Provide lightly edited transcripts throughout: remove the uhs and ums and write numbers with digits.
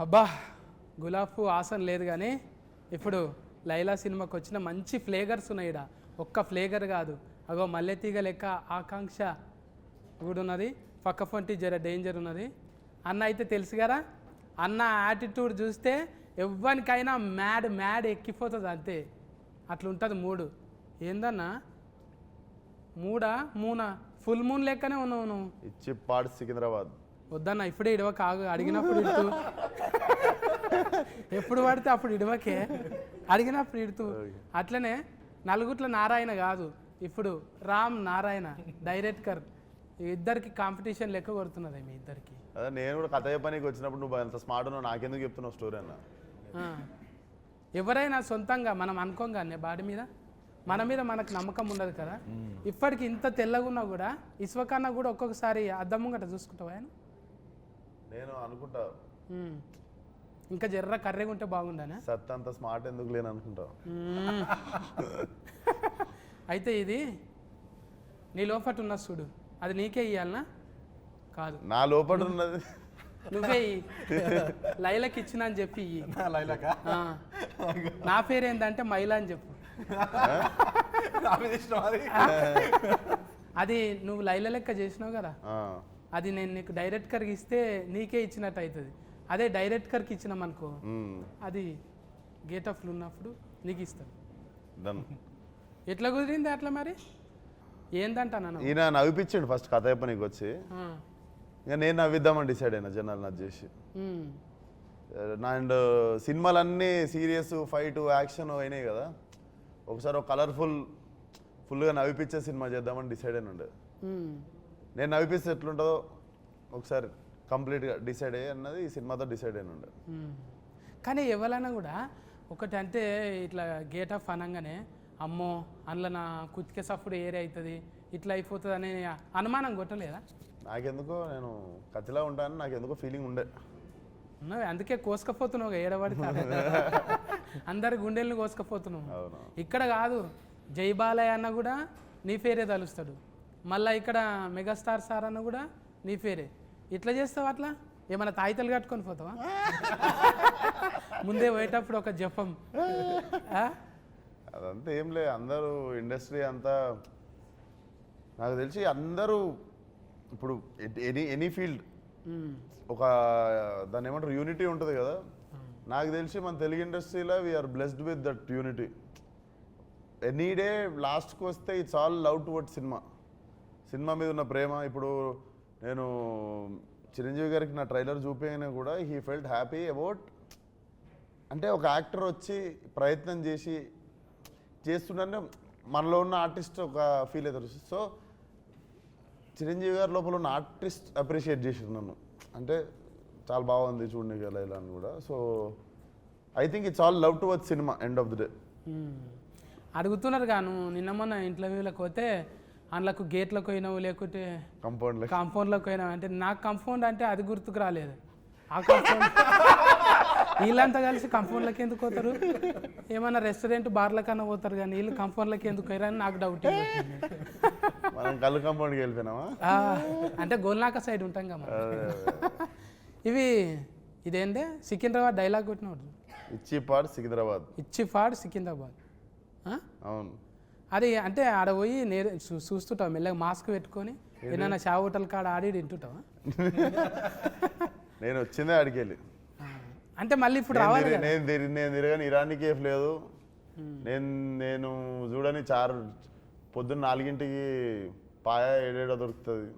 అబ్బా గులాబ్ ఆసన్ లేదు కానీ ఇప్పుడు లైలా సినిమాకి వచ్చిన మంచి ఫ్లేగర్స్ ఉన్నాయి ఇక్కడ. ఒక్క ఫ్లేగర్ కాదు, అగో మల్లెతీగ లెక్క ఆకాంక్ష కూడా ఉన్నది, పక్క పొంటి జర డేంజర్ ఉన్నది. అన్న అయితే తెలుసు కదా, అన్న యాటిట్యూడ్ చూస్తే ఎవ్వరికైనా మ్యాడ్ ఎక్కిపోతుంది అంతే. అట్లా ఉంటుంది మూడు. ఏందన్నా మూనా ఫుల్ మూన్ లెక్కనే ఉన్నావు నువ్వు. ఇచ్చి పాడు సికింద్రాబాద్ వద్దన్న ఇప్పుడే ఇడవ కాగు, అడిగినప్పుడు ఇడుతూ ఎప్పుడు పడితే అప్పుడు ఇడవకే, అడిగినప్పుడు ఇడుతూ. అట్లనే నలుగుట్ల నారాయణ కాదు, ఇప్పుడు రామ్ నారాయణ డైరెక్టర్ ఇద్దరికి కాంపిటీషన్ లెక్క కొడుతున్నది మీ ఇద్దరికి. అదే నేను కూడా కథ చెప్పడానికి వచ్చినప్పుడు నువ్వు అంత స్మార్ట్ ఉన్నావు, నాకెందుకు చెప్తున్నావు స్టోరీ అన్న. ఎవరైనా సొంతంగా మనం అనుకోగానే బాడీ మీద మన మీద మనకు నమ్మకం ఉండదు కదా. ఇప్పటికి ఇంత తెల్లగున్నా కూడా ఇసువకన్నా కూడా ఒక్కొక్కసారి అద్దం ముంగట చూసుకుంటావా ఆయన? నేను అనుకుంటా ఇంకా జర్ర కర్రెగా ఉంటే బాగుండనే. సత్ అంత స్మార్ట్ ఎందుకు లేని అనుకుంటా. అయితే ఇది నీ లోపట ఉన్న చూడు, అది నీకే ఇయ్యాలనా? కాదు, నా లోపల ఉన్నది నువ్వే లైలకి ఇచ్చిన అని చెప్పి నా పేరు ఏంటంటే మైలా అని చెప్పు. అది నువ్వు లైల లెక్క చేసినావు కదా, అది నేను నీకు డైరెక్టర్కి ఇస్తే నీకే ఇచ్చినట్టు అవుతుంది. అదే డైరెక్టర్కి ఇచ్చినాం అనుకో, అది గేట్ ఆఫ్లు ఉన్నప్పుడు నీకు ఇస్తాను. ఎట్లా కుదిరింది అట్లా మరి? ఏందంటాను ఈయన నవ్విపించాడు ఫస్ట్ కథ చెప్పనీకి వచ్చి, ఇంకా నేను నవ్విద్దామని డిసైడ్ అయినా జనాలు నచ్చి చేసి. అండ్ సినిమాలన్నీ సీరియస్ ఫైట్ యాక్షన్ అయినాయి కదా, ఒకసారి ఒక ఫుల్గా నవ్విపించే సినిమా చేద్దామని డిసైడ్ అయిన ఉండే. నేను నవ్విపిస్తే ఎట్లుంటుందో ఒకసారి కంప్లీట్గా డిసైడ్ అయ్యి అన్నది ఈ సినిమాతో డిసైడ్ అయిన ఉండే. కానీ ఎవరైనా కూడా ఒకటి అంటే ఇట్లా గేట్ ఆఫ్ అనగానే అమ్మో అందులో నా కుతికే సఫ్డ్ ఏరియా అవుతుంది ఇట్లా అయిపోతుంది అనే అనుమానం కొట్టలేదా? నాకెందుకో నేను కత్తిలా ఉంటాను, నాకెందుకో ఫీలింగ్ ఉండే. ఉన్నావు, అందుకే కోసుకపోతున్నావు ఏడబడితే అందరి గుండెల్ని కోసుకపోతున్నావు. ఇక్కడ కాదు, జై బాలయ్య అన్న కూడా నీ పేరే తలుస్తాడు, మళ్ళీ ఇక్కడ మెగాస్టార్ సార్ అన్న కూడా నీ పేరే. ఇట్లా చేస్తావా? అట్లా ఏమైనా తాయితలు కట్టుకొని పోతావా? ముందే పోయేటప్పుడు ఒక జపం. అదంతా ఏం లేదు, అందరూ ఇండస్ట్రీ అంతా నాకు తెలిసి అందరూ ఇప్పుడు ఎనీ ఫీల్డ్ ఒక దాన్ని ఏమంటారు యూనిటీ ఉంటుంది కదా. నాకు తెలిసి మన తెలుగు ఇండస్ట్రీలో we're blessed with that unity. Any day లాస్ట్కి వస్తే it's all love towards cinema మీద ఉన్న ప్రేమ. ఇప్పుడు నేను చిరంజీవి గారికి నా ట్రైలర్ చూపించగానే కూడా హీ ఫెల్ట్ హ్యాపీ అబౌట్, అంటే ఒక యాక్టర్ వచ్చి ప్రయత్నం చేస్తుంటే మనలో ఉన్న ఆర్టిస్ట్ ఒక ఫీల్ అవుతారు. సో చిరంజీవి గారి లోపల ఉన్న ఆర్టిస్ట్ అప్రిషియేట్ చేసారు నన్ను, అంటే చాలా బాగుంది చూడండి కదా ఇలా అని కూడా. So I think it's all love towards cinema end of the day. అడుగుతున్నారు గాను, నిన్న మొన్న ఇంటర్వ్యూలకు పోతే అందులోకి గేట్లకు పోయినావు లేకుంటే కాంపౌండ్లోకి పోయినావు అంటే నాకు కాంపౌండ్ అంటే అది గుర్తుకు రాలేదు. ఆ కాంపౌండ్ వీళ్ళంతా కలిసి కాంపౌండ్లకి ఎందుకు పోతారు? ఏమన్నా రెస్టారెంట్ బార్ల కన్నా పోతారు కానీ వీళ్ళు కాంపౌండ్లకి ఎందుకు పోయారని నాకు డౌట్. మనం కళ్ళు కాంపౌండ్కి వెళ్ళిపోయినామా అంటే గోల్నాక సైడ్ ఉంటాం కదా. ఇదేంటే సికింద్రాబాద్ డైలాగ్ కొట్టినవాడు, ఇచ్చి పాడు సికింద్రాబాద్. అవును, అది అంటే ఆడ పోయి చూస్తుంటావు మెల్లగా మాస్క్ పెట్టుకొని ఏదైనా షా హోటల్ కాడ ఆడి తింటుంటావా? నేను వచ్చిందే ఆడికి వెళ్ళి, అంటే మళ్ళీ ఇప్పుడు రావాలి. నేను తిరగని ఇరానీ కేఫ్ లేదు, నేను చూడని పొద్దున్న 4ంటికి పాయ 7 దొరుకుతుంది,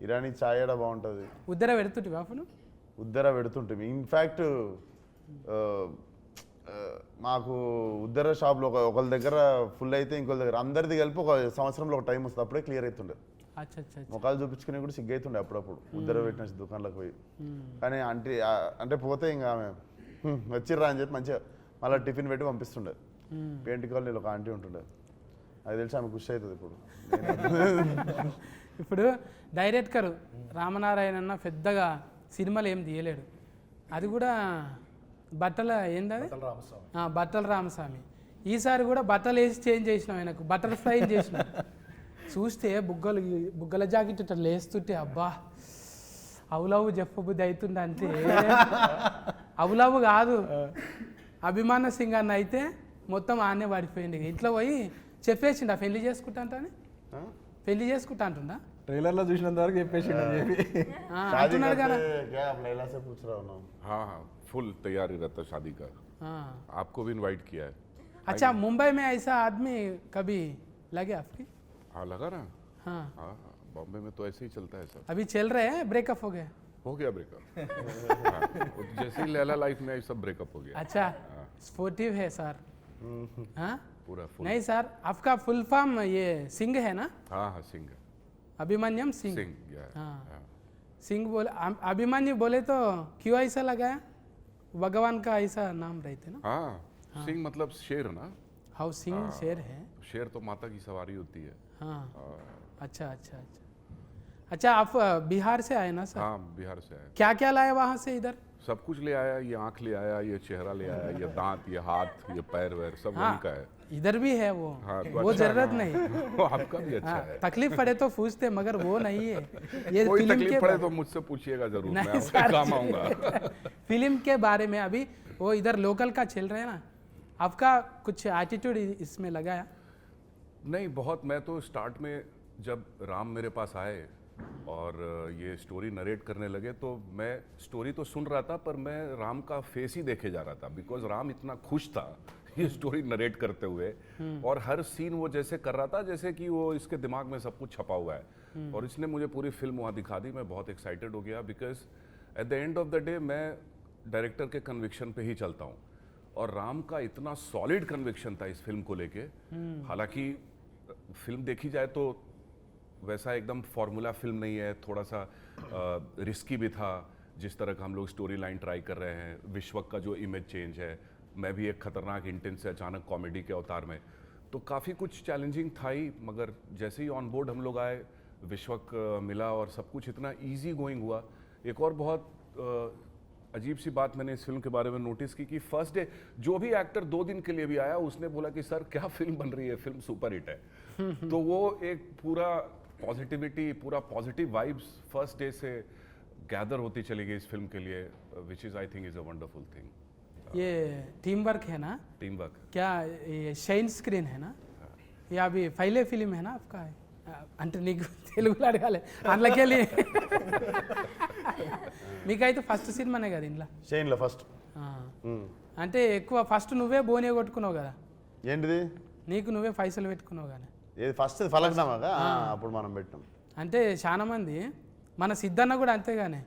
ఇరానీ చాయ్ ఏడా బాగుంటుంది. ఉద్దర పెడుతుంటే అప్పుడు ఉద్దర పెడుతుంటే ఇన్ఫ్యాక్ట్ మాకు ఉద్దర షాప్లో ఒకళ్ళ దగ్గర ఫుల్ అయితే ఇంకొక దగ్గర అందరిది కలిపి ఒక సంవత్సరంలో ఒక టైం వస్తుంది, అప్పుడే క్లియర్ అవుతుండే. ముఖాలు చూపించుకునే కూడా సిగ్గైతుండే అప్పుడప్పుడు ఉద్దర పెట్టిన దుకాణంలోకి పోయి. కానీ అంటే పోతే ఇంకా ఆమె వచ్చిర్రా అని చెప్పి మంచిగా మళ్ళీ టిఫిన్ పెట్టి పంపిస్తుండే. పెయింట్ కాలనీలో ఒక ఆంటీ ఉంటుండే, అది తెలిసి ఆమె ఖుషి అవుతుంది. ఇప్పుడు డైరెక్టర్ రామనారాయణ అన్న పెద్దగా సినిమాలు ఏం తీయలేడు, అది కూడా బట్టల బట్టల రామస్వామి. ఈసారి కూడా బట్టలు వేసి చేంజ్ చేసినాం, ఆయనకు బటర్ఫ్లై చేసినాం. చూస్తే బుగ్గల జాకెట్ ఇట్లా లేస్తుంటే అబ్బా అవులవు చెప్పబుద్ధి అవుతుండే అంతే అవులవు కాదు అభిమాన సింగ్ అన్న అయితే మొత్తం ఆనే పడిపోయింది ఇంట్లో పోయి చెప్పేసిండు పెళ్లి చేసుకుంటా అంటని పెళ్లి చేసుకుంటా అంటుందా ट्रेलर లో చూసినంత వరకు చెప్పేసి అని చెప్పి शादी అంటున్నాడు కదా करते क्या आप लैला से पूछ रहा हूँ ना हाँ हाँ फुल तैयारी रहता शादी का हाँ। आपको भी इनवाइट किया है अच्छा मुंबई में ऐसा आदमी कभी लगे आपकी हाँ लगा ना हाँ हाँ हाँ बॉम्बे में तो ऐसे ही चलता है सब अभी चल रहे हैं ब्रेकअप हो गया हो गया ब्रेकअप हाँ, वो जैसे ही लैला लाइफ में आई सब ब्रेकअप हो गया अच्छा स्पोर्टिव है सर हाँ पूरा फुल नहीं सर आपका फुल फॉर्म ये सिंह है ना हाँ हाँ सिंह अभिमन्यम सिंह सिंह या हाँ सिंह बोले अभिमन्यु बोले तो क्यों ऐसा लगाया भगवान का ऐसा नाम रहते ना हाँ सिंह मतलब शेर ना हाउ सिंह शेर है शेर तो माता की सवारी होती है हाँ अच्छा अच्छा अच्छा अच्छा आप बिहार से आए ना सर हाँ बिहार से आया क्या क्या लाए वहाँ से इधर सब कुछ ले आया ये आंख ले आया ये चेहरा ले आया ये दांत ये हाथ ये पैर वैर सब वही का है इधर भी है वो हाँ, तो वो अच्छा, जरूरत हाँ। नहीं वो आपका भी अच्छा हाँ, है तकलीफ पड़े तो पूछते मगर वो नहीं है ये कोई फिल्म तकलीफ के पड़े बारे- तो मुझसे पूछिएगा जरूर मैं नहीं, आपके सर। काम आऊंगा फिल्म के बारे में अभी वो इधर लोकल का चल रहा है ना आपका कुछ एटीट्यूड इसमें लगाया नहीं बहुत मैं तो स्टार्ट में जब राम मेरे पास आए और ये स्टोरी नरेट करने लगे तो मैं स्टोरी तो सुन रहा था पर मैं राम का फेस ही देखे जा रहा था बिकॉज राम इतना खुश था ये स्टोरी नरेट करते हुए और हर सीन वो जैसे कर रहा था जैसे कि वो इसके दिमाग में सब कुछ छपा हुआ है और इसने मुझे पूरी फिल्म वहाँ दिखा दी मैं बहुत एक्साइटेड हो गया because at the end of the day मैं डायरेक्टर के कन्विक्शन पे ही चलता हूँ और राम का इतना सॉलिड कन्विक्शन था इस फिल्म को लेके हालांकि फिल्म देखी जाए तो वैसा एकदम फॉर्मूला फिल्म नहीं है थोड़ा सा रिस्की भी था जिस तरह का हम लोग स्टोरी लाइन ट्राई कर रहे हैं विश्वक का जो इमेज चेंज है मैं भी एक खतरनाक इंटेंस से अचानक कॉमेडी के अवतार में तो काफ़ी कुछ चैलेंजिंग था ही मगर जैसे ही ऑन बोर्ड हम लोग आए विश्वक मिला और सब कुछ इतना इजी गोइंग हुआ एक और बहुत अजीब सी बात मैंने इस फिल्म के बारे में नोटिस की कि फर्स्ट डे जो भी एक्टर 2 दिन के लिए भी आया उसने बोला कि सर क्या फिल्म बन रही है फिल्म सुपर हिट है तो वो एक पूरा पॉजिटिविटी पूरा पॉजिटिव वाइब्स फर्स्ट डे से गैदर होती चली गई इस फिल्म के लिए which is I think is a wonderful thing ये टीम वर्क है ना टीम वर्क क्या ये షైన్ స్క్రీన్ है ना ये अभी पहले फिल्म है ना आपका అంటే నీకు తెలుగులో అడగాలి అందులోకెళ్ళి మీకైతే ఫస్ట్ సినిమానే కదా ఇంట్లో షైన్లో ఫస్ట్ అంటే ఎక్కువ ఫస్ట్ నువ్వే బోనే కొట్టుకున్నావు కదా ఏంటిది నీకు నువ్వే పైసలు పెట్టుకున్నావు కానీ ఏది ఫస్ట్ ఫలక్నామాగా అప్పుడు మనం పెట్టినాం అంటే చాలా మంది మన సిద్ధన్న కూడా అంతేగానే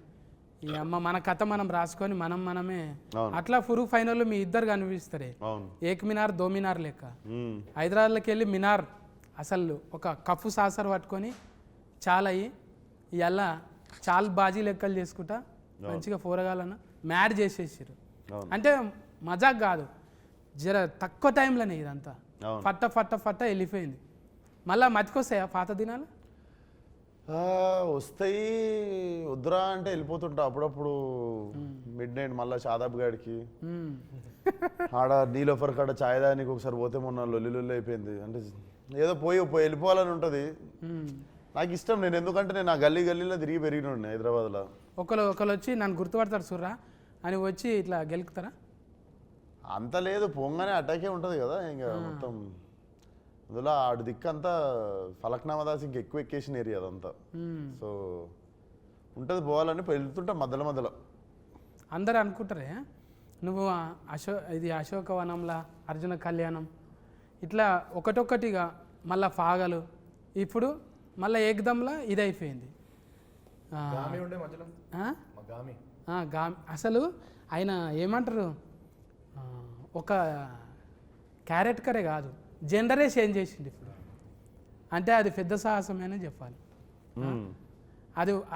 ఈ అమ్మ మన కథ మనం రాసుకొని మనమే అవును. అట్లా ఫురు ఫైనల్ మీ ఇద్దరు కనిపిస్తారే అవును ఏక్ మినార్ దో మినార్ లెక్క మ్మ్. హైదరాబాద్లోకి వెళ్ళి మినార్ అసలు ఒక కప్పు సాసర్ పట్టుకొని చాలా అయ్యి ఇలా చాలా బాజీ లెక్కలు చేసుకుంటా మంచిగా పోరగాలన్న మ్యాడ్ చేసేసారు అవును. అంటే మజాక్ కాదు జర తక్కువ టైంలోనే ఇదంతా అవును. ఫట్ట ఫట్ట ఫట్ట వెళ్ళిపోయింది మళ్ళా మతికొస్తాయా పాత దినాలు వస్తాయి వద్దురా అంటే వెళ్ళిపోతుంటా అప్పుడప్పుడు మిడ్ నైట్ మళ్ళీ షాదాబ్ గాడికి మ్మ్. ఆడ నీలోఫర్ కాడ ఛాయ్ దానికి ఒకసారి పోతే మొన్న లొల్లి అయిపోయింది అంటే ఏదో పోయి వెళ్ళిపోవాలని ఉంటుంది మ్మ్. నాకు ఇష్టం నేను ఎందుకంటే నేను ఆ గల్లీలో తిరిగి పెరిగిన హైదరాబాద్లో ఒకరు వచ్చి నన్ను గుర్తుపడతారు సుర్రా అని వచ్చి ఇట్లా గెలుకుతారా అంత లేదు పొంగానే అటాకే ఉంటుంది కదా ఇంకా మొత్తం అందులో ఆడు దిక్కు అంతా ఫలక్నామా దాస్ ఇంక ఎక్కువ ఎక్కేసిన ఏరియా అదంతా మ్మ్. సో ఉంటుంది పోవాలని వెళ్తుంటా మధ్యలో అందరు అనుకుంటారే నువ్వు ఇది అశోకవనంలా అర్జున కళ్యాణం ఇట్లా ఒకటొక్కటిగా మళ్ళా ఫాగలు ఇప్పుడు మళ్ళీ ఏకదంలా ఇది అయిపోయింది గామి ఉండే మధ్యలో మా గామి గామి అసలు ఆయన ఏమంటారు ఒక క్యారెక్టరే కాదు జెండరే చేంజ్ చేసింది ఇప్పుడు అంటే అది పెద్ద సాహసమేనే చెప్పాలి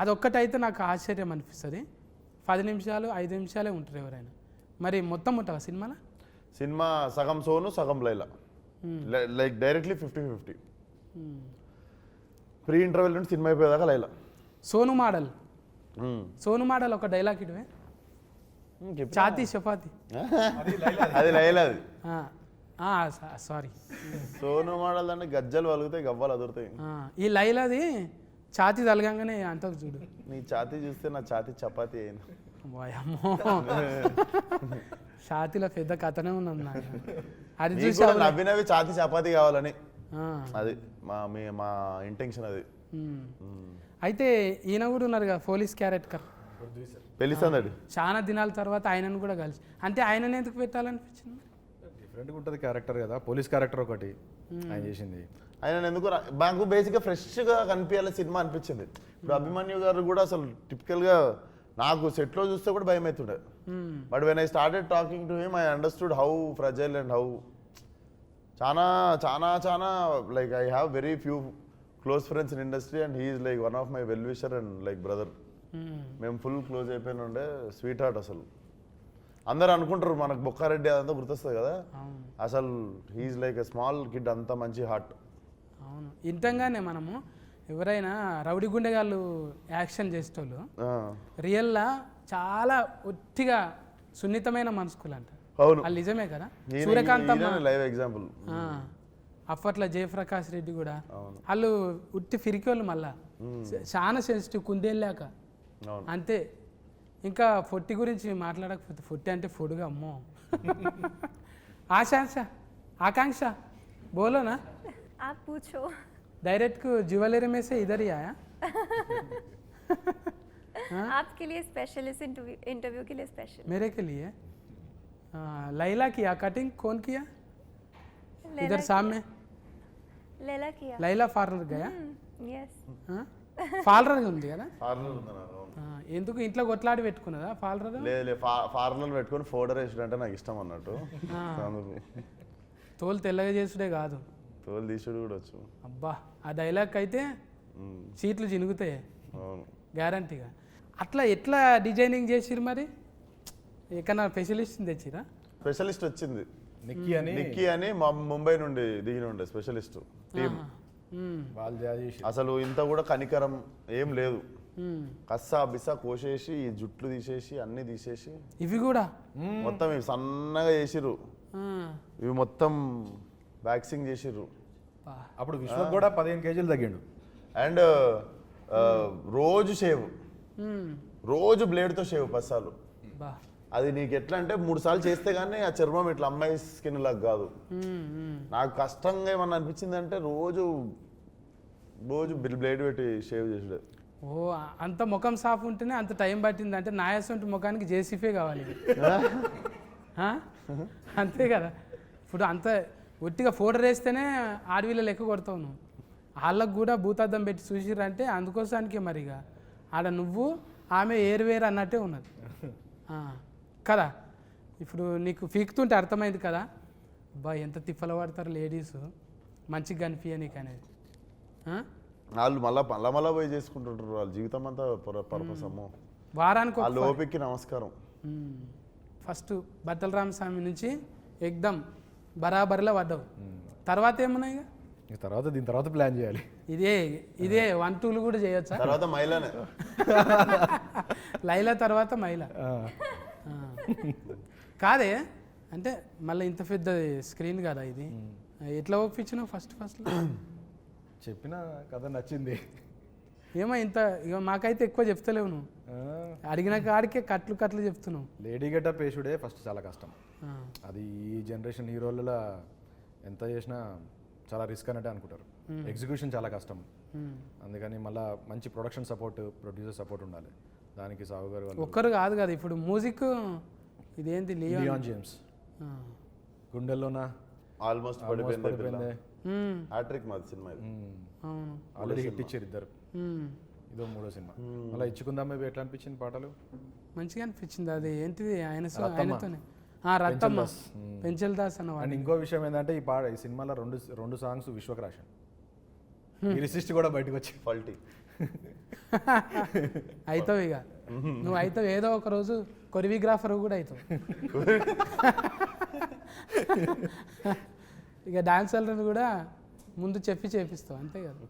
అదొక్కటైతే నాకు ఆశ్చర్యం అనిపిస్తుంది 10 నిమిషాలు 5 నిమిషాలే ఉంటారు ఎవరైనా మరి మొత్తం ఉంటావా సినిమాలో సినిమా సగం సోను సగం Laila like directly 50-50 pre interval నుండి సినిమా అయిపోయేదాకా లైలా సోను మోడల్ ఒక డైలాగ్ ఇటువే చాతి చపాతి అది లైలా అది సారీ సోను మోడల్ అంటే గజ్జలు వలుగుతాయి గవ్వలు అదురుతాయి ఈ లైలాది ఛాతీ తలగంగానే అంటకు చూడు. నీ ఛాతీ చూస్తే నా ఛాతీ చపాతీ అయింది. వాయమ్మో ఛాతీలో పెద్ద కథనే ఉన్నది నాకు. అది నీకు చూసి కూడా నవ్వి ఛాతీ చపాతీ కావాలని అది మా ఇంటెన్షన్ అది. అయితే ఈయన కూడా ఉన్నారు కదా పోలీస్ క్యారెక్టర్ పెళ్లిస్తాడు చాలా దినాల తర్వాత ఆయనను కూడా కలిసి, అంటే ఆయనను ఎందుకు పెట్టాలనిపించింది? డిఫరెంట్గా ఉంటుంది క్యారెక్టర్ కదా, పోలీస్ క్యారెక్టర్ ఒకటి ఆయన చేసింది. ఆయన ఎందుకు నాకు బేసిక్గా ఫ్రెష్గా కనిపించాలి సినిమా అనిపించింది. ఇప్పుడు అభిమన్యు గారు కూడా అసలు టిపికల్గా నాకు సెట్లో చూస్తే కూడా భయం అవుతుండే. But when I started talking to him I understood how fragile and how చాలా చాలా చాలా like I have very few close friends in industry and he is like one of my well wisher and like brother. మేము full close అయిపోయిన ఉండే, sweet heart. అసలు అందరు అనుకుంటారు మనకు బొక్కారెడ్డి అదంతా గుర్తొస్తుంది కదా, అసలు he's like a small kid, అంత మంచి హార్ట్. అవును, ఇంతంగానే మనము ఎవరైనా రౌడీ గుండెగాళ్ళు యాక్షన్ చేసేటోళ్ళు రియల్లా చాలా ఒట్టిగా సున్నితమైన మనసుకులు అంట. అవును, వాళ్ళు నిజమే కదా. Suryakanthamma live example. అప్పట్లో జయప్రకాష్ రెడ్డి కూడా వాళ్ళు ఉట్టి ఫిరికోళ్ళు, మళ్ళా చాలా సెన్సిటివ్ కుందేళ్ళాక అంతే. ఇంకా ఫొట్టి గురించి మాట్లాడకపోతే, ఫొట్టి అంటే ఫుడ్గా అమ్మో. ఆకాంక్ష बोलो ना, आप पूछो. डायरेक्ट को ज्वेलरी में से इधर ही आया. आपके लिए स्पेशल, इस इंटरव्यू के लिए स्पेशल. मेरे के लिए लैला किया कटिंग, कौन किया? इधर सामने लैला किया. लैला पार्लर गया. यस. పార్లర్ ఉంది కదా, పార్లర్ ఉంది నాకు. ఎందుకు ఇంట్లో కొట్లాడి పెట్టుకున్నదా పార్లర్? లేదు పార్లర్ పెట్టుకొని ఫోటో వేసుడు అంటే నాకు ఇష్టం అన్నట్టు. తోలు తెల్లగా చేసుడే కాదు, తోలు తీసుడు కూడా వచ్చు. అబ్బా ఆ డైలాగ్ అయితే సీట్లు చినుగుతాయి అవును, గ్యారంటీగా. అట్లా ఎట్లా డిజైనింగ్ చేసిరు మరి? ఎక్కడన్నా స్పెషలిస్ట్ తెచ్చిరా? స్పెషలిస్ట్ వచ్చింది నిక్కీ అని మా ముంబై నుండి దిగిన ఉండే స్పెషలిస్ట్ టీమ్. వాళ్ళు చేసి అసలు ఇంత కూడా కనికరం ఏం లేదు, కస్సా బిస్సా కోసేసి ఈ జుట్లు తీసేసి అన్ని తీసేసి ఇవి కూడా మొత్తం ఇవి సన్నగా చేసిర్రు, ఇవి మొత్తం వ్యాక్సింగ్ చేసిర్రు. అప్పుడు విశ్వక్ కూడా 15 కేజీలు తగ్గిండు. అండ్ రోజు షేవ్, రోజు బ్లేడ్తో షేవ్ పస్సాలు. అది నీకు ఎట్లా అంటే 3 సార్లు చేస్తే కానీ ఆ చర్మం ఇట్లా అమ్మాయి స్కిన్ లాగా కాదు. నాకు కష్టంగా ఏమన్నా అనిపించింది అంటే రోజు బ్లేడ్ పెట్టి షేవ్ చేసాడు. ఓ అంత ముఖం సాఫ్ ఉంటేనే అంత టైం పట్టింది అంటే నాయసంటి ముఖానికి జేసీఫే కావాలి. అంతే కదా. ఇప్పుడు అంత ఒట్టిగా ఫోటో వేస్తేనే ఆడవిలో లెక్క కొడతావు నువ్వు. వాళ్ళకు కూడా భూతార్థం పెట్టి చూసిరంటే అందుకోసానికే మరిగా ఆడ నువ్వు ఆమె ఏరువేరు అన్నట్టే ఉన్నది కదా. ఇప్పుడు నీకు పీకుతుంటే అర్థమైంది కదా, బా ఎంత తిప్పలు పడతారు లేడీస్ మంచిగా కనిపించ నీకు అనేది. వాళ్ళు మళ్ళా పోయి చేసుకుంటుంటారు వాళ్ళ జీవితం అంతా పర్పస్. అమ్మో వారానికి వాళ్ళ ఓపికకి నమస్కారం. ఫస్ట్ బట్టల రామస్వామి నుంచి ఎగ్దమ్ బరాబర్లో పడ్డావు. తర్వాత ఏమున్నాయి? తర్వాత దీని తర్వాత ప్లాన్ చేయాలి. ఇదే 1, 2 కూడా చేయొచ్చా? తర్వాత మైలానే లైలా తర్వాత మైలా కాదే అంటే మళ్ళీ ఇంత పెద్ద స్క్రీన్ కదా ఇది, ఎట్లా ఒప్పించినావు ఫస్ట్ చెప్పిన కథ నచ్చింది. ఏమో ఇంత ఇక మాకైతే ఎక్కువ చెప్తలేవు నువ్వు, అడిగిన కాడికే కట్లు చెప్తున్నావు. లేడీ గెటప్ వేసుడే ఫస్ట్ చాలా కష్టం. అది ఈ జనరేషన్ హీరోలలో ఎంత చేసినా చాలా రిస్క్ అన్నట్టే అనుకుంటారు. ఎగ్జిక్యూషన్ చాలా కష్టం. అందుకని మళ్ళీ మంచి ప్రొడక్షన్ సపోర్ట్, ప్రొడ్యూసర్ సపోర్ట్ ఉండాలి. దానికి సాగు గారు ఒక్కరు కాదు కదా. ఇప్పుడు మ్యూజిక్ ఇదేంటి లియాన్ జేమ్స్ గుండెల్లోనా ఆల్మోస్ట్ పడిపోయింది. హ్యాట్రిక్ మాది సినిమా ఇది. ఆల్రెడీ హిట్ ఇచ్చారు ఇద్దరు. ఇదో 3వ సినిమా. అలా ఇచ్చుకుందాం మేబీ ఎట్లా అనిపించింది పాటలు? మంచిగా అనిపించింది. అది ఏంటిది ఆయనతోనే రత్తమ్మ పెంచల్ దాస్ అన్న. అండ్ ఇంకో విషయం ఏంటంటే ఈ సినిమాలో రెండు సాంగ్స్ విశ్వక్ రాశాను. ఈ రిసిస్ట్ కూడా బయటకు వచ్చి ఫాల్టీ అవుతావు ఇక నువ్వు అవుతావు. ఏదో ఒక రోజు కొరియోగ్రాఫర్ కూడా అవుతావు. ఇక డాన్సర్లను కూడా ముందు చేపిస్తావు అంతే కదా.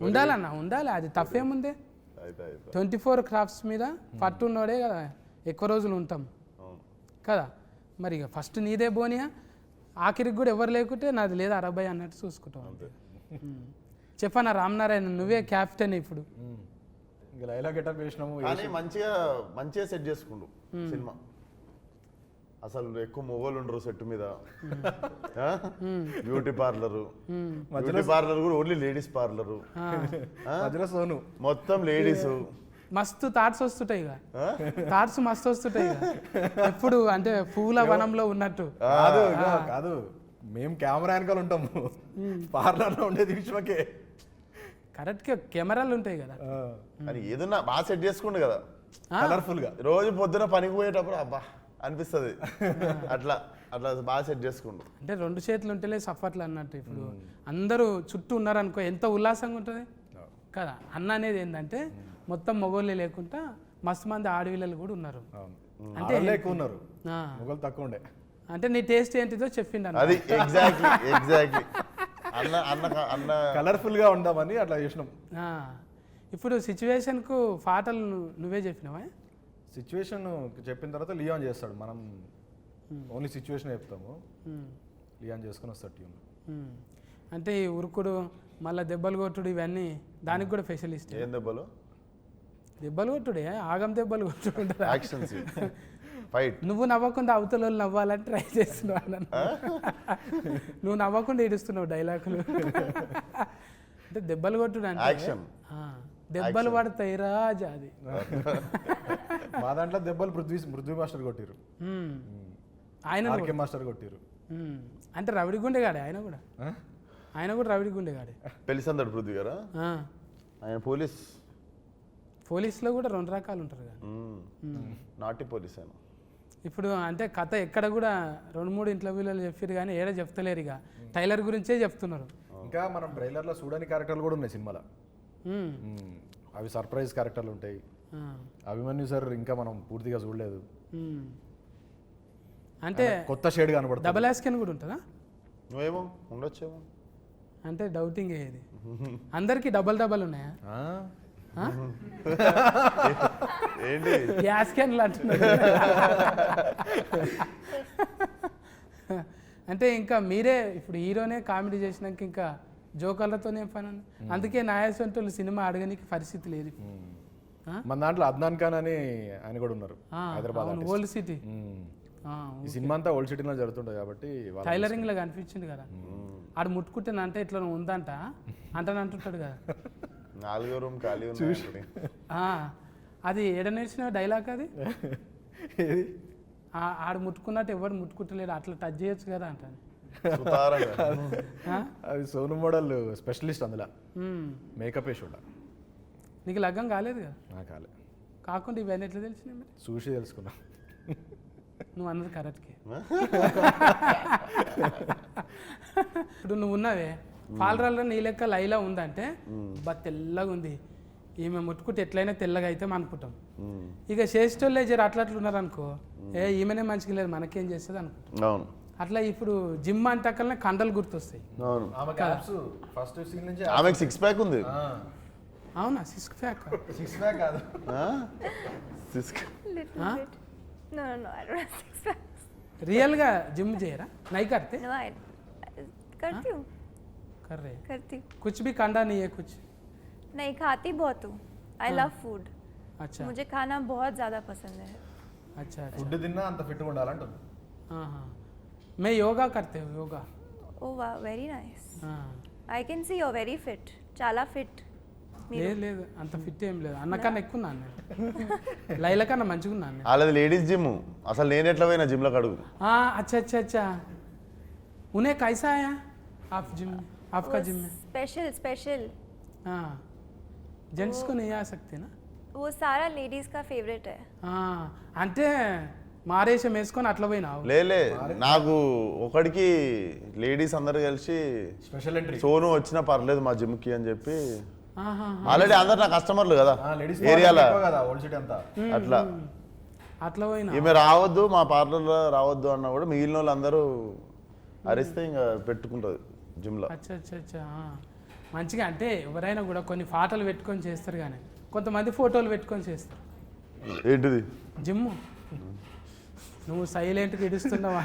ఉండాలి, అది తప్పేముందే. 24 క్రాఫ్ట్స్ మీద పట్టున్నోడే కదా ఎక్కువ రోజులు ఉంటాం కదా. మరి ఇక ఫస్ట్ నీదే బోనియా, ఆఖరికి కూడా ఎవరు లేకుంటే నాది లేదా 60 అన్నట్టు చూసుకుంటాం అంతే. చెప్పనా రామనారాయణ నువ్వే క్యాప్టెన్ ఇప్పుడు. ఇంకా లైలా గెటప్ వేసినాము. కానీ మంచిగా సెట్ చేసుకుండు సినిమా. అసలు ఎక్కువ మొగోళ్ళు ఉండరు సెట్ మీద. బ్యూటీ పార్లర్ కూడా ఓన్లీ లేడీస్ పార్లర్, మధ్యలో సోను మొత్తం లేడీస్. మస్తు థాట్స్ వస్తుంటాయి ఇక, థాట్స్ మస్తు వస్తుంటాయి ఇక ఎప్పుడు అంటే పూల వనంలో ఉన్నట్టు. కాదు కాదు, మేము కెమెరా వెనకాల ఉంటాము, పార్లర్లో ఉండేది విశ్వకే. కరెక్ట్గా కెమెరాలు ఉంటాయి కదా. అని ఏదన్నా బాగా సెట్ చేసుకుండు కదా కలర్ఫుల్ గా. రోజు పొద్దున పనికి పోయేటప్పుడు అబ్బా అనిపిస్తుంది. అట్లా అట్లా బాగా సెట్ చేసుకుండు. అంటే 2 చేతులు ఉంటేలే సఫర్లు అన్నట్టు. ఇప్పుడు అందరూ చుట్టూ ఉన్నారనుకో ఎంత ఉల్లాసంగా ఉంటుంది కదా. అన్న అనేది ఏంటంటే మొత్తం మగోళ్ళే లేకుండా మస్తు మంది ఆడవిల్లలు కూడా ఉన్నారు. అంటే ఎక్కువ ఉన్నారు, మొగలు తక్కువ ఉండే. అంటే నీ టేస్ట్ ఏంటిదో చెప్పిండు అన్న. అది ఎగ్జాక్ట్లీ అన్న అన్న అన్న కలర్ఫుల్ గా ఉందామని అట్లా చేసినాం. ఇప్పుడు సిచ్యువేషన్కు పాటలు నువ్వే చెప్పినావా? సిచ్యువేషన్ చెప్పిన తర్వాత లియాన్ చేస్తాడు, మనం ఓన్లీ సిచ్యువేషన్ చెప్తాము, లియాన్ చేసుకుని వస్తాడు ట్యూన్. అంటే ఈ ఉరుకుడు మళ్ళీ దెబ్బలు కొట్టుడు ఇవన్నీ దానికి కూడా స్పెషలిస్ట్. ఏం దెబ్బలు? దెబ్బలు కొట్టుడే, ఆగం దెబ్బలు కొట్టుడు, యాక్షన్ ఫైట్. నువ్వు నవ్వకుండా అవతల వాళ్ళు నవ్వాలని ట్రై చేస్తున్నావు అన్న. నువ్వు నవ్వకుండా ఏడుస్తున్నావు డైలాగులు. అంటే దెబ్బలు కొట్టుడు అంటే యాక్షన్, దెబ్బలు పడతాయి రాజా. అది మా దాంట్లో దెబ్బలు పృథ్వీ మాస్టర్ కొట్టిరు, ఆయన మాస్టర్ కొట్టిరు. అంటే రవిడి గుండెగాడే ఆయన కూడా. ఆయన కూడా రవిడి గుండెగాడే. పెళ్లిసందడు పృథ్వీ గారా? ఆయన పోలీస్లో కూడా 2 రకాలు ఉంటారు కదా. నాటి పోలీస్ ఆయన. ఇప్పుడు అంటే కథ ఎక్కడ కూడా 2-3 ఇంటర్వ్యూలలో చెప్పారు కానీ ఏడ చెప్తలేరు. ఇక టైలర్ గురించే చెప్తున్నారు. ఇంకా మనం ట్రైలర్లో చూడని క్యారెక్టర్లు కూడా ఉన్నాయి సినిమాలో. అవి సర్ప్రైజ్ క్యారెక్టర్లు ఉంటాయి. అభిమన్యు సార్ ఇంకా మనం పూర్తిగా చూడలేదు, అంటే కొత్త షేడ్ కనబడుతుంది. డబల్ యాస్కెన్ కూడా ఉంటుందా? నువ్వేమో ఉండొచ్చేమో అంటే డౌటింగ్ ఇది. అందరికి డబల్ ఉన్నాయా? ఏంటి యాస్కెన్లు అంటున్నారు. అంటే ఇంకా మీరే ఇప్పుడు హీరోనే కామెడీ చేసినాక ఇంకా జోకర్లతోనే పని. అందుకే నాయసంటోళ్ళు సినిమా అడగనికి పరిస్థితి లేదు. మన దాంట్లో అద్నాన్ ఖాన్ అని ఆయన కూడా ఉన్నారు, హైదరాబాద్ ఓల్డ్ సిటీ. ఈ సినిమా అంతా ఓల్డ్ సిటీలో జరుగుతుంటుంది కాబట్టి టైలరింగ్ లాగా అనిపించింది కదా. ఆడు ముట్టుకుంటాను అంటే ఇట్లా ఉందంట అంటాడు కదా. 4వ రూమ్ ఖాళీ ఉంది. అది ఏడ నేర్చిన డైలాగ్ అది. ఆడు ముట్టుకున్నట్టు ఎవరు ముట్టుకుంటలేడు, అట్లా టచ్ చేయొచ్చు కదా అంటాను. అది సోను మోడల్ స్పెషలిస్ట్ అందులో, మేకప్ వేసి ఉండాలి. నీకు లగ్గం కాలేదు కదా? కాలే. కాకుండా ఇవన్నీ ఎట్లా తెలిసినాయి మరి? చూసి తెలుసుకున్నా. నువ్వు అన్నది కరెక్ట్కి. ఇప్పుడు నువ్వు ఉన్నావే పాలరాల్లో నీ లెక్క లైలా ఉందంటే తెల్లగా ఉంది, ఈమె ముట్టుకుంటే ఎట్లయినా తెల్లగా అయితే అనుకుంటాం. ఇక చేసేటోళ్ళే జర అట్లా అనుకో, ఈమెనే మంచిగా లేదు మనకేం చేస్తుంది అనుకుంటాం. అట్లా ఇప్పుడు జిమ్ అంటకల్నే కండలు గుర్తొస్తాయి. ఆమెకు 6 ప్యాక్ ఉంది. అవునా? 6 ప్యాక్ కాదు, రియల్గా జిమ్ చేయరా? నై करते? करती हूँ, कर रहे करती हूँ. कुछ भी कंडा नहीं है कुछ? नहीं, खाती बहुत हूँ. I love food. अच्छा, मुझे खाना बहुत ज़्यादा पसंद है. अच्छा. ఫుడ్ తిన్నా అంత ఫిట్గా ఉండాలంటుంది. हाँ, मैं योगा करते हूँ, yoga. Oh wow, very nice. I can see you're very fit. చాలా fit. లేదు అంత ఫిట్ ఏం లేదు, అన్నకన్నా ఎక్కువ ఉన్నాను నేను. లైల కన్నా మంచిగా ఉన్నాను నేను. వాళ్ళది లేడీస్ జిమ్. అసలు నేను ఎట్లా పోయినా జిమ్లో అడుగు. अच्छा. उन्हें कैसा आया आप जिम में? आपका जिम में स्पेशल. हाँ, जेंट्स को नहीं आ सकते ना? वो सारा लेडीज का फेवरेट है. అంటే మారేషం వేసుకొని అట్లా పోయినావు? లేలే, నాకు ఒకడికి లేడీస్ అందరు కలిసి స్పెషల్ ఎంట్రీ సోను వచ్చినా పర్లేదు మా జిమ్కి అని చెప్పి, ఆల్రెడీ అందరు నా కస్టమర్లు కదా లేడీస్ ఏరియాలో, ఓల్డ్ సిటీ అంతా. అట్లా పోయినా ఈమె రావద్దు మా పార్లర్లో రావద్దు అన్నా కూడా మిగిలిన వాళ్ళు అందరూ అరిస్తే ఇంకా పెట్టుకుంటుంది జిమ్లో. అచ్చా. మంచిగా అంటే ఎవరైనా కూడా కొన్ని పాటలు పెట్టుకొని చేస్తారు, కానీ కొంతమంది ఫోటోలు పెట్టుకొని చేస్తారు. ఏంటిది? జిమ్ నువ్వు సైలెంట్గా ఇడుస్తున్నావా?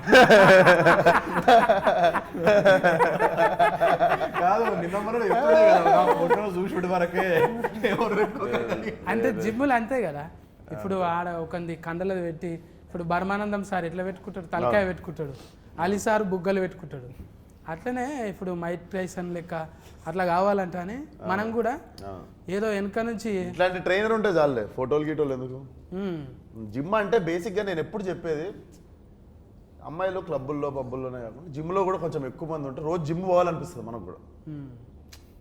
కాదు నిన్న మనం ఎప్పుడే కదా ఫోటో చూసి వరకే అంటే జిమ్ములు అంతే కదా. ఇప్పుడు ఆడ ఒకంది కండలు పెట్టి, ఇప్పుడు బర్మానందం సార్ ఎట్లా పెట్టుకుంటాడు, తలకాయ పెట్టుకుంటాడు, అలీ సార్ బుగ్గలు పెట్టుకుంటాడు. అట్లనే ఇప్పుడు మైక్ టైసన్ లెక్క అట్లా కావాలంట అని మనం కూడా ఏదో వెనక నుంచి ఇట్లాంటి ట్రైనర్ ఉంటే చాలే, ఫోటోలు గీటోలు ఎందుకు. జిమ్ అంటే బేసిక్గా నేను ఎప్పుడు చెప్పేది, అమ్మాయిలు క్లబ్బుల్లో పబ్బుల్లోనే కాకుండా జిమ్లో కూడా కొంచెం ఎక్కువ మంది ఉంటే రోజు జిమ్ పోవాలనిపిస్తుంది మనకు కూడా.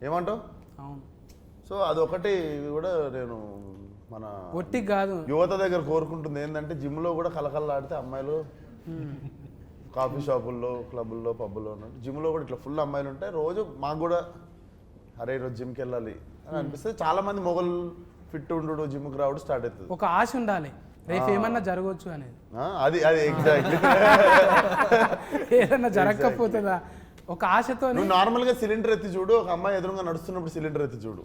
ఏమంటావు? అవును. సో అదొకటి కూడా నేను మన ఒట్టి కాదు యువత దగ్గర కోరుకుంటుంది ఏంటంటే, జిమ్లో కూడా కలకల్లాడితే అమ్మాయిలు కాఫీ షాపుల్లో క్లబ్బుల్లో పబ్బుల్లో ఉన్నట్టు జిమ్లో కూడా ఇట్లా ఫుల్ అమ్మాయిలు ఉంటాయి. రోజు మాకు కూడా అరే ఈరోజు జిమ్కి వెళ్ళాలి అని అనిపిస్తుంది. చాలా మంది మొగలు ఫిట్ ఉండు జిమ్కి రావడం స్టార్ట్ అవుతుంది. ఒక ఆశ ఉండాలి, రేపు ఏమన్నా జరగవచ్చు అనేది. అది ఎగ్జాక్ట్లీ. ఏదన్నా జరగకపోతుందా ఒక ఆశతో. నువ్వు నార్మల్గా సిలిండర్ ఎత్తి చూడు, ఒక అమ్మాయి ఎదురుగా నడుస్తున్నప్పుడు సిలిండర్ ఎత్తి చూడు,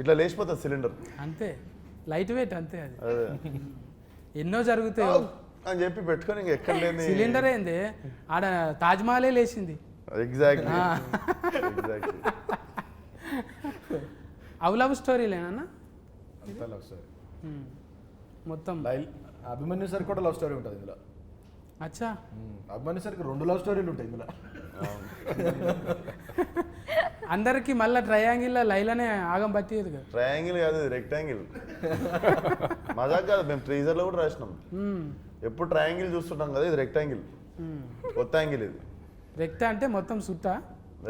ఇట్లా లేచిపోతుంది సిలిండర్. అంతే, లైట్ వెయిట్ అంతే. అది అదే ఎన్నో జరుగుతాయి అని చెప్పి పెట్టుకొని ఇంక ఎక్కడ లేని సిలిండర్ ఏంది ఆడ తాజ్మహలే లేచింది. ఎగ్జాక్ట్లీ. అవు లవ్ స్టోరీలేనా లవ్ స్టోరీ మొత్తం? అభిమన్యు సార్ కూడా లవ్ స్టోరీ ఉంటుంది ఇందులో. అచ్చా, అభిమన్యు సార్కి 2 లవ్ స్టోరీలు ఉంటాయి ఇందులో. అందరికి మళ్ళీ ట్రయాంగిల్ లైలానే ఆగం పట్టేది కదా. ట్రయాంగిల్ కాదు, రెక్టాంగిల్. మజాక్ కాదు, మేము ట్రీజర్లో కూడా రాసినాం. ఎప్పుడు ట్రయాంగిల్ చూస్తుంటాం కదా, ఇది రెక్టాంగిల్, కొత్త యాంగిల్ ఇది. రెక్టా అంటే మొత్తం సుట్టా,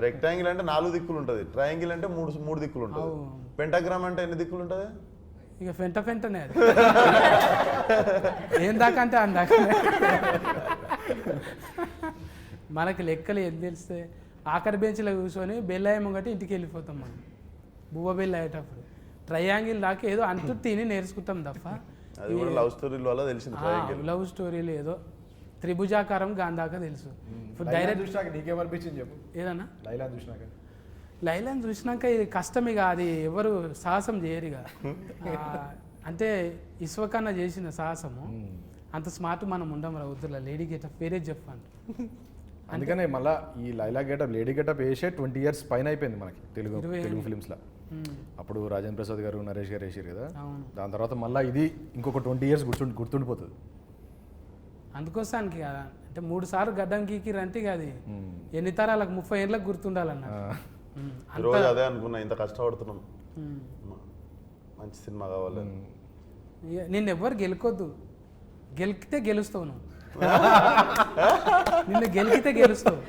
రెక్టాంగిల్ అంటే 4 దిక్కులు ఉంటుంది, ట్రయాంగిల్ అంటే 3 దిక్కులు ఉంటుంది. పెంటాగ్రామ్ అంటే ఎన్ని దిక్కులు ఉంటుంది? ఇక ఫెంటనే అది. ఏం దాకా అంటే అందాక మనకి లెక్కలు ఏం తెలిస్తే ఆఖరి బెంచ్లో కూర్చొని బెల్లయ్య ముంగటి ఇంటికి వెళ్ళిపోతాం మనం, బువ్వ బెల్ల అయ్యేటప్పుడు. ట్రయాంగిల్ దాకా ఏదో అంటూ తిని నేర్చుకుంటాం తప్ప అది కూడా లవ్ స్టోరీల వల్ల తెలిసింది. లవ్ స్టోరీలు ఏదో త్రిభుజాకారం గాంధాకా తెలుసు. ఇప్పుడు డైరెక్ట్ చూసినాక నీకేమనిపించింది చెప్పు. ఏదన్నా లైలా చూసినాక? లైలాని చూసినాక ఇది కష్టం, ఇక అది ఎవరు సాహసం చేయరు ఇక. అంటే ఇస్వకన్నా చేసిన సాహసము అంత స్మార్ట్ మనం ఉండం రా వద్దులా. లేడీ గెటప్ వేరే చెప్పండి. అందుకనే మళ్ళీ ఈ లైలా గెటప్ లేడీ గెటప్ వేసే 20 years పైన అయిపోయింది మనకి తెలుగు ఫిలిమ్స్లో. అప్పుడు రాజేంద్ర ప్రసాద్ గారు నరేష్ గారు వేసారు కదా, దాని తర్వాత మళ్ళీ ఇది ఇంకొక 20 years గుర్తుండిపోతుంది. అందుకోసానికి కదా, అంటే 3 సార్లు గడ్డం గీకిరంటే ఇక అది ఎన్ని తరాలకు 30 ఏళ్ళకి గుర్తుండాలన్న. రోజు అదే అనుకున్నా, ఇంత కష్టపడుతున్నాం, మంచి సినిమా కావాలి. నిన్ను ఎవ్వరు గెలుకొద్దు, గెలికితే గెలుస్తావు నువ్వు. నిన్ను గెలికితే గెలుస్తావు,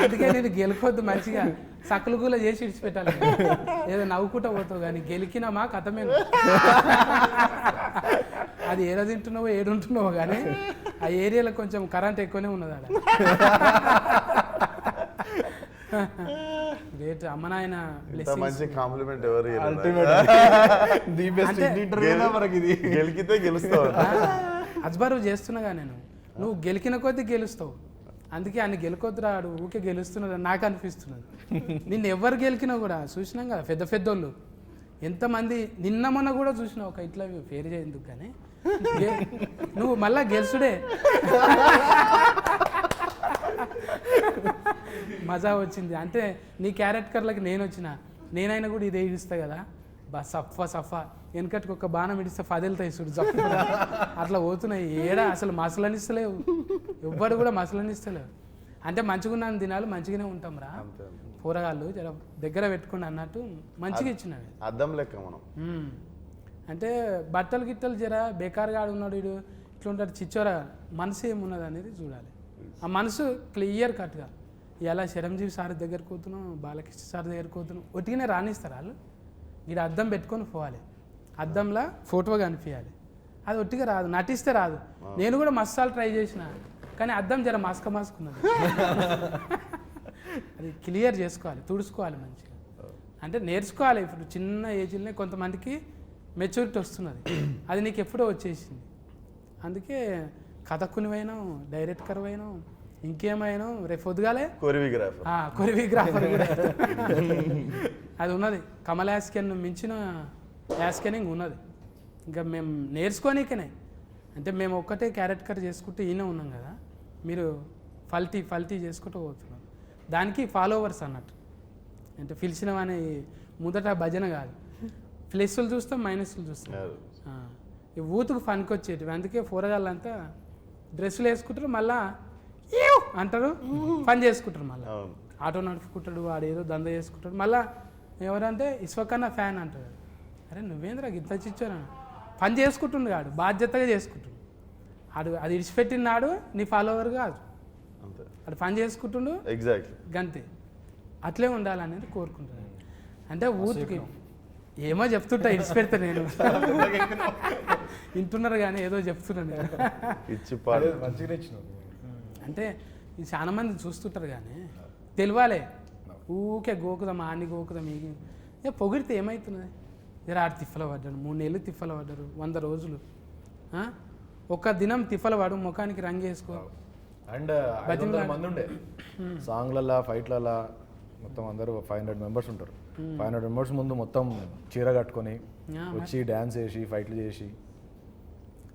అందుకే నేను గెలుకొద్దు, మంచిగా సకలు కూల చేసి ఇడిచిపెట్టాలి. ఏదో నవ్వుకుంటా పోతావు కానీ గెలికినామా కథమే. అది ఏదో తింటున్నావో ఏడుంటున్నావో కానీ ఆ ఏరియాలో కొంచెం కరెంట్ ఎక్కువనే ఉన్నది ఆడ. గ్రేట్. అమ్మ నాయన మంచి కాంప్లిమెంట్ ఎవరు గెలికితే గెలుస్తావు. అజ్బారు చేస్తున్నాగా నేను, నువ్వు గెలికిన కొద్దీ గెలుస్తావు, అందుకే ఆయన గెలుకొద్దు రాడు, ఊకే గెలుస్తున్నది నాకు అనిపిస్తున్నది. నిన్ను ఎవరు గెలికినా కూడా చూసినాం కదా, పెద్ద పెద్దోళ్ళు ఎంతమంది. నిన్న మొన్న కూడా చూసినావు ఒక ఇట్లా పేరు చేయందుకు కానీ నువ్వు మళ్ళా గెలుసుడే. మజా వచ్చింది అంటే నీ క్యారెక్టర్లకి నేను వచ్చిన, నేనైనా కూడా ఇదే ఇడిస్తా కదా, సఫా వెనకటికి ఒక బాణం ఇడిస్తే ఫదిలుతాయి చూడు జప్పు, అట్లా పోతున్నాయి. ఏడా అసలు మసలనిస్తలేవు, ఎవ్వడు కూడా మసలనిస్తలేవు. అంటే మంచిగున్నాను దినాలు మంచిగానే ఉంటాం రా, కూరగాయలు జర దగ్గర పెట్టుకుని అన్నట్టు మంచిగా ఇచ్చినవి. అద్దం లెక్క మనం. అంటే బట్టలు గిట్టలు జర బేకారుగా ఉన్నాడు వీడు ఇట్లుంటాడు చిచ్చోరా, మనసు ఏమున్నది అనేది చూడాలి. ఆ మనసు క్లియర్ కట్గా. ఇలా చిరంజీవి సార్ దగ్గరికి పోతున్నాం, బాలకృష్ణ సార్ దగ్గరికి పోతున్నాం, ఒట్టిగానే రాణిస్తారు వాళ్ళు. వీడు అద్దం పెట్టుకొని పోవాలి, అద్దంలో ఫోటో కనిపించాలి. అది ఒట్టిగా రాదు, నటిస్తే రాదు. నేను కూడా మసాలు ట్రై చేసిన కానీ అద్దం జర మాస్కున్నది. అది క్లియర్ చేసుకోవాలి, తుడుచుకోవాలి మంచిగా. అంటే నేర్చుకోవాలి. ఇప్పుడు చిన్న ఏజ్లోనే కొంతమందికి మెచ్యూరిటీ వస్తున్నది, అది నీకు ఎప్పుడో వచ్చేసింది. అందుకే కథకునివైనా డైరెక్టర్ అయినా ఇంకేమైనా రేపు పొద్దుగాలే కొరియోగ్రాఫర్ కూడా అది ఉన్నది. కమల్ యాస్కెన్ మించిన యాస్కెనింగ్ ఉన్నది. ఇంకా మేము నేర్చుకోనికనే అంటే మేము ఒక్కటే క్యారెక్టర్ చేసుకుంటూ ఈయన ఉన్నాం కదా, మీరు ఫల్టీ చేసుకుంటూ పోతున్నాం. దానికి ఫాలోవర్స్ అన్నట్టు. అంటే పిలిచినవని మొదట భజన కాదు, ప్లస్లు చూస్తాం మైనస్లు చూస్తాం. ఈ ఊతుకు ఫన్కి వచ్చేటివి. అందుకే పోరగాళ్ళంతా డ్రెస్సులు వేసుకుంటారు, మళ్ళా "ఈవ్" అంటారు, పని చేసుకుంటారు. మళ్ళీ ఆటో నడుపుకుంటాడు, వాడు ఏదో దంద చేసుకుంటాడు. మళ్ళీ ఎవరంటే ఇస్వకన్నా ఫ్యాన్ అంటాడు. అరే నువ్వేంద్రా గిత్త చిచ్చారా, పని చేసుకుంటుండు కాడు, బాధ్యతగా చేసుకుంటుండు. అది ఇడిచిపెట్టినాడు నీ ఫాలోవర్ కాదు, అంతే, అది పని చేసుకుంటుండు. ఎగ్జాక్ట్లీ గంతే, అట్లే ఉండాలనేది కోరుకుంటున్నాను. అంటే ఊరికి ఏమో చెప్తుంటా, ఇడిచిపెడతా నేను. వింటున్నారు కానీ ఏదో చెప్తున్నాను నేను. ఇచ్చి పాడు. మంచిగా ఇచ్చినావు. అంటే ఇది చాలా మంది చూస్తుంటారు కానీ తెలియాలి. ఊకే గోకుదాం ఆన్ని గోకుదాం ఇక పొగిడితే ఏమవుతున్నది? జర ఆడు తిప్పల పడ్డాడు, 3 నెలలు తిప్పల పడ్డారు, 100 రోజులు. ఒక్క దినం తిప్పల పడు, ముఖానికి రంగు వేసుకో. అండ్ 500 మంది ఉండే సాంగ్లలా ఫైట్లలా మొత్తం అందరూ 500 మెంబర్స్ ఉంటారు. 500 మెంబర్స్ ముందు మొత్తం చీర కట్టుకొని వచ్చి డ్యాన్స్ చేసి ఫైట్లు చేసి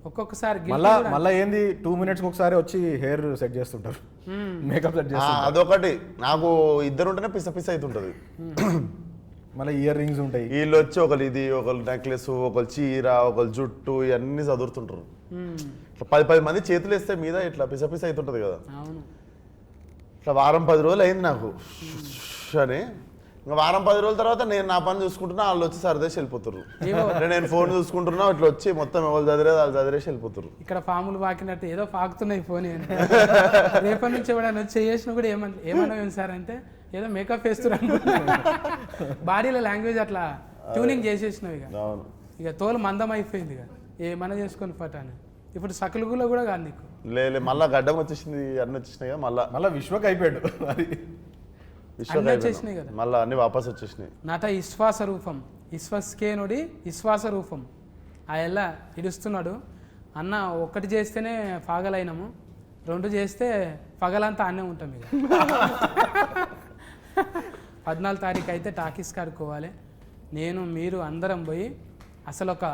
ఒక్కొక్కసారి మళ్ళా ఏంది 2 minutes ఒకసారి వచ్చి హెయిర్ సెట్ చేస్తుంటారు, మేకప్ సెట్ చేస్తుంటారు. అదొకటి నాకు ఇద్దరు ఉంటేనే పిస అవుతుంటది. మళ్ళీ ఇయర్ రింగ్స్ ఉంటాయి. వీళ్ళు వచ్చి ఒకరు ఇది, ఒకరు నెక్లెస్, ఒకరు చీర, ఒకరు జుట్టు, ఇవన్నీ చదువుతుంటారు. ఇట్లా 10 మంది చేతులు వేస్తే మీద ఇట్లా పిస అవుతుంటది కదా. అవును, ఇట్లా వారం 10 రోజులు అయింది నాకు అని. ఇంకా వారం 10 రోజుల తర్వాత నేను నా పని చూసుకుంటున్నా, వాళ్ళు వచ్చి సరదేసి వెళ్ళిపోతారు. నేను ఫోన్ చూసుకుంటున్నా, ఇట్లా వచ్చి మొత్తం ఎవరు చదివేది వాళ్ళు చదివేసి వెళ్ళిపోతారు. ఇక్కడ పాములు పాకినట్టు ఏదో పాకుతున్నాయి ఫోన్. రేపటి నుంచి ఎవడన్నా వచ్చి చేసినా కూడా ఏమన్నా సార్ అంటే ఏదో మేకప్ వేస్తున్నారు. బాడీలో లాంగ్వేజ్ అట్లా ట్యూనింగ్ చేసేసినావు. ఇక తోలు మందం అయిపోయింది, ఇక ఏమన్నా చేసుకొని పట్టాను. ఇప్పుడు సకలుగులో కూడా కాదు నీకు. లేదు మళ్ళీ గడ్డం వచ్చేసింది, అన్నీ వచ్చేసినాయి కదా. మళ్ళీ విశ్వక్ అయిపోయాడు. వచ్చేసినాయి కదా, మళ్ళీ అన్ని వాపస్ వచ్చేసినాయి. నట విశ్వాస రూపం, విశ్వస్కేనుడి విశ్వాస రూపం. ఆ ఎలా ఇడుస్తున్నాడు అన్న. 1 చేస్తేనే పగలైనము, 2 చేస్తే పగలంతా అన్నే ఉంటాం. ఇక 14 తారీఖు అయితే టాకీస్ కాడుకోవాలి. నేను మీరు అందరం పోయి అసలు ఒక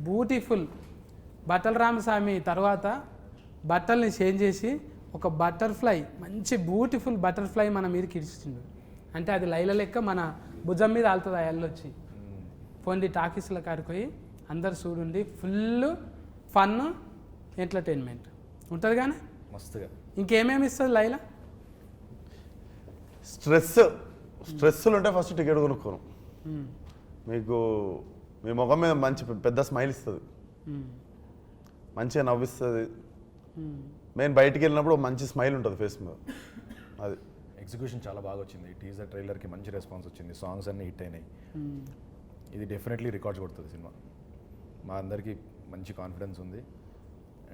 బ్యూటిఫుల్ బట్టల రామస్వామి తర్వాత బట్టల్ని చేంజ్ చేసి ఒక బటర్ఫ్లై, మంచి బ్యూటిఫుల్ బటర్ఫ్లై మన మీదకి ఇడిచిండు. అంటే అది లైల లెక్క మన భుజం మీద ఆలుతుంది. ఆ ఎల్లొచ్చి పోండి టాకీస్ల కాడిపోయి అందరు చూడండి. ఫుల్ ఫన్ ఎంటర్టైన్మెంట్ ఉంటుంది కానీ మస్తుగా. ఇంకేమేమి ఇస్తుంది లైలా? స్ట్రెస్సులు ఉంటే ఫస్ట్ టికెట్ కొనుక్కోను. మీకు మీ ముఖం మీద మంచి పెద్ద స్మైల్ ఇస్తుంది, మంచిగా నవ్విస్తుంది. మెయిన్ బయటికి వెళ్ళినప్పుడు మంచి స్మైల్ ఉంటుంది ఫేస్ మీద. అది ఎగ్జిక్యూషన్ చాలా బాగా వచ్చింది. టీజర్ ట్రైలర్కి మంచి రెస్పాన్స్ వచ్చింది, సాంగ్స్ అన్నీ హిట్ అయినాయి. ఇది డెఫినెట్లీ రికార్డ్స్ కొడుతుంది సినిమా. మా అందరికీ మంచి కాన్ఫిడెన్స్ ఉంది.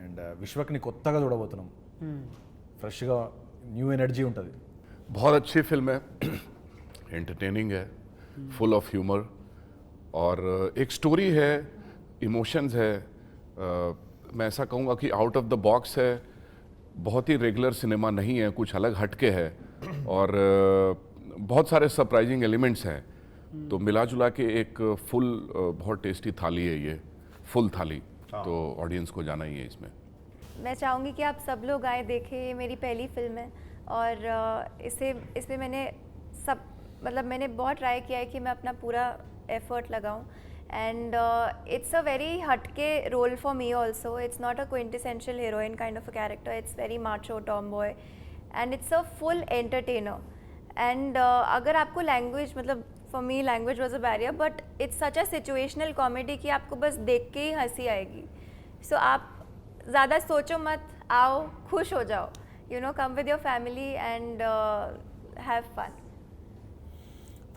అండ్ విశ్వక్ని కొత్తగా చూడబోతున్నాం, ఫ్రెష్గా న్యూ ఎనర్జీ ఉంటుంది. बहुत अच्छी फिल्म है, एंटरटेनिंग है, फुल ऑफ ह्यूमर और एक स्टोरी है, इमोशंस है. मैं ऐसा कहूँगा कि आउट ऑफ द बॉक्स है, बहुत ही रेगुलर सिनेमा नहीं है, कुछ अलग हटके है और बहुत सारे सरप्राइजिंग एलिमेंट्स हैं. तो मिला जुला के एक फुल बहुत टेस्टी थाली है ये, फुल थाली. तो ऑडियंस को जाना ही है इसमें. मैं चाहूँगी कि आप सब लोग आए देखें. ये मेरी पहली फिल्म है और इसमें मैंने बहुत ट्राई किया है कि मैं अपना पूरा एफर्ट लगाऊं. And it's a very hatke role for me also. It's not a quintessential heroine kind of a character. It's very macho tomboy and it's a full entertainer. And अगर आपको language, मतलब for me language was a barrier, but it's such a situational comedy कि आपको बस देख के ही हंसी आएगी. So आप ज़्यादा सोचो मत, आओ खुश हो जाओ. You know, come with your family and have fun.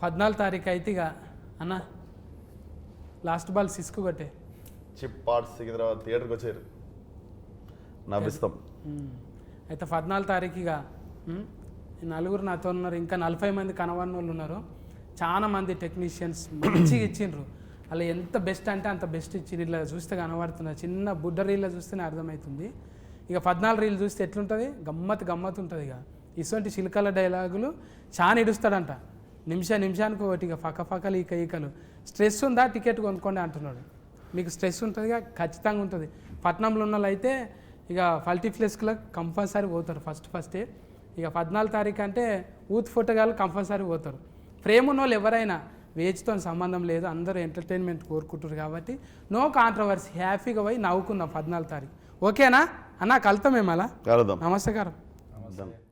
14 తారీఖు అయితే ఇక అన్న లాస్ట్ బాల్ సిస్కు కొట్టే చిప్ పార్ట్స్ సికింద్రాబాద్ థియేటర్కి వచ్చారు, నవ్విస్తాం. అయితే 14 తారీఖు ఇక నలుగురు నాతో ఉన్నారు, ఇంకా 40 మంది కనవన్న వాళ్ళు ఉన్నారు. చాలా మంది టెక్నీషియన్స్ మంచిగా ఇచ్చిండ్రు. అలా ఎంత బెస్ట్ అంటే అంత బెస్ట్ ఇచ్చిండ్రు. ఇలా చూస్తే కనబడుతున్నారు, చిన్న బుడ్డ రీల్లో చూస్తేనే అర్థమవుతుంది. ఇక 14 రీల్ చూస్తే ఎట్లుంటుంది, గమ్మత్ ఉంటుంది. ఇక ఇటువంటి చిలకల డైలాగులు చాలా ఇడుస్తాడంట, నిమిషానికి ఒకటి. ఇక పక్కలు ఈకలు స్ట్రెస్ ఉందా టికెట్ కొనుక్కోండి అంటున్నాడు. మీకు స్ట్రెస్ ఉంటుందిగా, ఖచ్చితంగా ఉంటుంది. పట్నంలో ఉన్న వాళ్ళు అయితే ఇక మల్టీప్లెక్స్లో కంపల్సరీ పోతారు ఫస్టే. ఇక 14 తారీఖు అంటే యూత్ ఫోటోగాళ్ళు కంపల్సరీ పోతారు. ప్రేమ ఉన్న వాళ్ళు ఎవరైనా వేజ్తో సంబంధం లేదు, అందరూ ఎంటర్టైన్మెంట్ కోరుకుంటారు కాబట్టి నో కాంట్రవర్సీ, హ్యాపీగా పోయి నవ్వుకుందాం 14 తారీఖు. ఓకేనా అన్న? కలుతాం మేము అలా. కలుద్దాం. నమస్కారం. Done.